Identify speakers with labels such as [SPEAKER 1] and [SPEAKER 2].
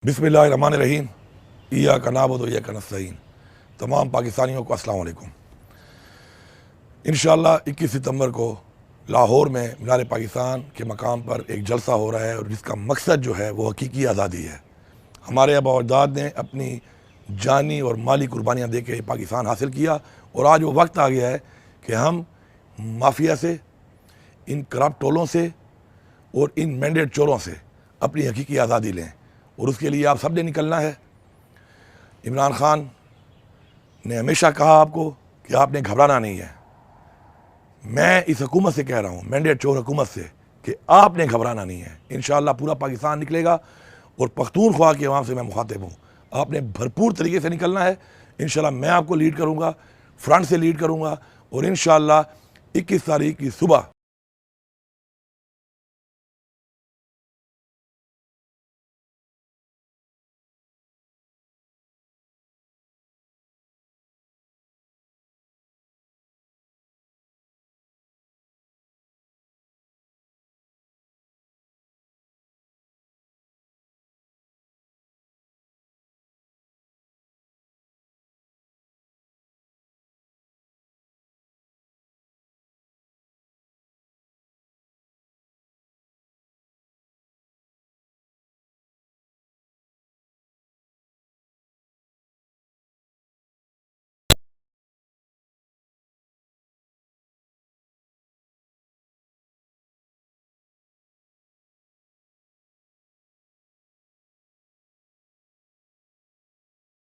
[SPEAKER 1] बिस्मिल्लाहिर्रहमानिर्रहीम। इय्याका नअबुदु व इय्याका नस्तईन। तमाम पाकिस्तानियों को अस्सलाम वालेकुम। इंशाअल्लाह 21 सितंबर को लाहौर में मीनार पाकिस्तान के मकाम पर एक जलसा हो रहा है और जिसका मकसद जो है वो हकीकी आज़ादी है। हमारे आबा और अजदाद ने अपनी जानी और माली कुर्बानियाँ दे के पाकिस्तान हासिल किया और आज वो वक्त आ गया है कि हम माफिया से, इन करप्ट टोलों से और इन मैंडेट चोरों से अपनी हकीकी आज़ादी लें और उसके लिए आप सब ने निकलना है। इमरान खान ने हमेशा कहा आपको कि आपने घबराना नहीं है। मैं इस हुकूमत से कह रहा हूँ, मैंडेट चोर हुकूमत से, कि आपने घबराना नहीं है। इंशाअल्लाह पूरा पाकिस्तान निकलेगा और पख्तूनख्वा की आवाम से मैं मुखातिब हूँ। आपने भरपूर तरीके से निकलना है। इंशाअल्लाह मैं आपको लीड करूँगा, फ्रंट से लीड करूँगा और इंशाअल्लाह 21 तारीख की सुबह